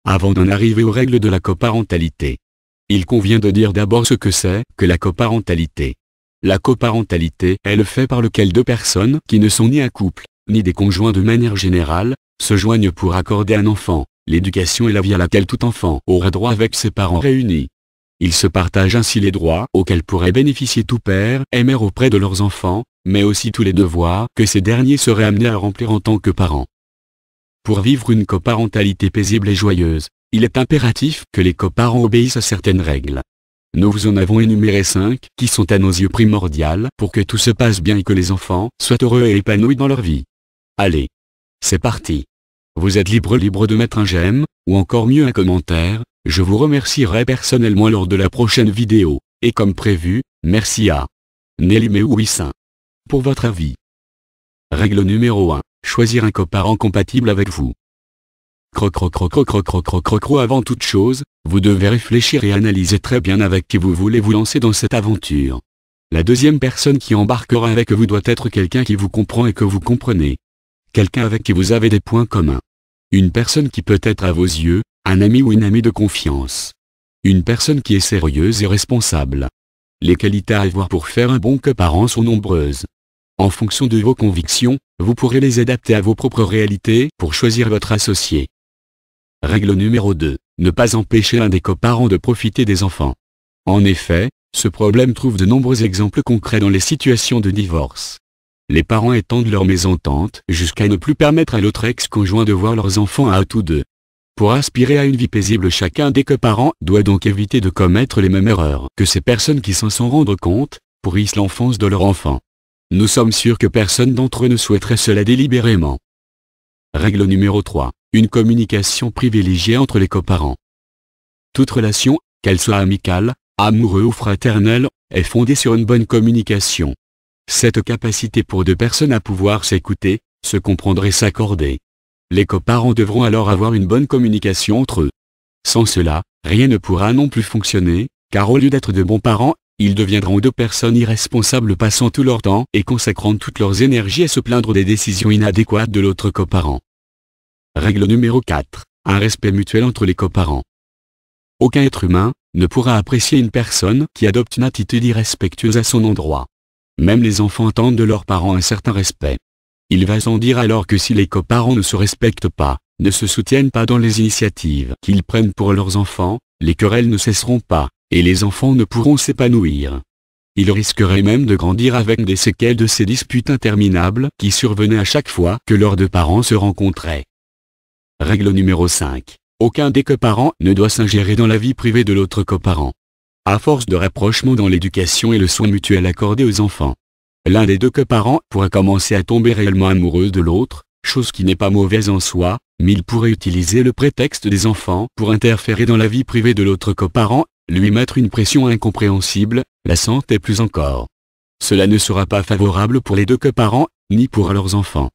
Avant d'en arriver aux règles de la coparentalité, il convient de dire d'abord ce que c'est que la coparentalité. La coparentalité est le fait par lequel deux personnes qui ne sont ni un couple, ni des conjoints de manière générale, se joignent pour accorder à un enfant l'éducation et la vie à laquelle tout enfant aura droit avec ses parents réunis. Ils se partagent ainsi les droits auxquels pourraient bénéficier tout père et mère auprès de leurs enfants, mais aussi tous les devoirs que ces derniers seraient amenés à remplir en tant que parents. Pour vivre une coparentalité paisible et joyeuse, il est impératif que les coparents obéissent à certaines règles. Nous vous en avons énuméré 5 qui sont à nos yeux primordiales pour que tout se passe bien et que les enfants soient heureux et épanouis dans leur vie. Allez, c'est parti. Vous êtes libre de mettre un j'aime, ou encore mieux un commentaire. Je vous remercierai personnellement lors de la prochaine vidéo, et comme prévu, merci à Nelly Meouissin pour votre avis. Règle numéro 1. Choisir un coparent compatible avec vous. Avant toute chose, vous devez réfléchir et analyser très bien avec qui vous voulez vous lancer dans cette aventure. La deuxième personne qui embarquera avec vous doit être quelqu'un qui vous comprend et que vous comprenez. Quelqu'un avec qui vous avez des points communs. Une personne qui peut être à vos yeux, un ami ou une amie de confiance. Une personne qui est sérieuse et responsable. Les qualités à avoir pour faire un bon coparent sont nombreuses. En fonction de vos convictions, vous pourrez les adapter à vos propres réalités pour choisir votre associé. Règle numéro 2. Ne pas empêcher l'un des coparents de profiter des enfants. En effet, ce problème trouve de nombreux exemples concrets dans les situations de divorce. Les parents étendent leur mésentente jusqu'à ne plus permettre à l'autre ex-conjoint de voir leurs enfants à tous deux. Pour aspirer à une vie paisible, chacun des coparents doit donc éviter de commettre les mêmes erreurs que ces personnes qui sans s'en rendre compte, pourrissent l'enfance de leur enfant. Nous sommes sûrs que personne d'entre eux ne souhaiterait cela délibérément. Règle numéro 3. Une communication privilégiée entre les coparents. Toute relation, qu'elle soit amicale, amoureuse ou fraternelle, est fondée sur une bonne communication. Cette capacité pour deux personnes à pouvoir s'écouter, se comprendre et s'accorder. Les coparents devront alors avoir une bonne communication entre eux. Sans cela, rien ne pourra non plus fonctionner, car au lieu d'être de bons parents, ils deviendront deux personnes irresponsables passant tout leur temps et consacrant toutes leurs énergies à se plaindre des décisions inadéquates de l'autre coparent. Règle numéro 4. Un respect mutuel entre les coparents. Aucun être humain ne pourra apprécier une personne qui adopte une attitude irrespectueuse à son endroit. Même les enfants attendent de leurs parents un certain respect. Il va sans dire alors que si les coparents ne se respectent pas, ne se soutiennent pas dans les initiatives qu'ils prennent pour leurs enfants, les querelles ne cesseront pas, et les enfants ne pourront s'épanouir. Ils risqueraient même de grandir avec des séquelles de ces disputes interminables qui survenaient à chaque fois que leurs deux parents se rencontraient. Règle numéro 5. Aucun des coparents ne doit s'ingérer dans la vie privée de l'autre coparent. À force de rapprochement dans l'éducation et le soin mutuel accordé aux enfants, l'un des deux coparents pourra commencer à tomber réellement amoureux de l'autre, chose qui n'est pas mauvaise en soi, mais il pourrait utiliser le prétexte des enfants pour interférer dans la vie privée de l'autre coparent, lui mettre une pression incompréhensible, la santé plus encore. Cela ne sera pas favorable pour les deux coparents, ni pour leurs enfants.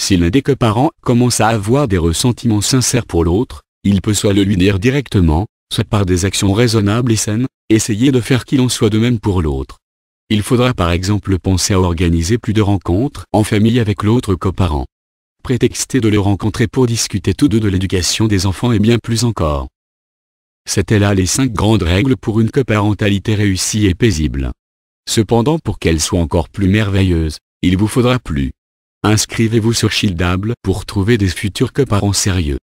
Si l'un des coparents commence à avoir des ressentiments sincères pour l'autre, il peut soit le lui dire directement, soit par des actions raisonnables et saines, essayer de faire qu'il en soit de même pour l'autre. Il faudra par exemple penser à organiser plus de rencontres en famille avec l'autre coparent. Prétexter de le rencontrer pour discuter tous deux de l'éducation des enfants et bien plus encore. C'étaient là les 5 grandes règles pour une coparentalité réussie et paisible. Cependant, pour qu'elle soit encore plus merveilleuse, il vous faudra plus. Inscrivez-vous sur Shieldable pour trouver des futurs coparents sérieux.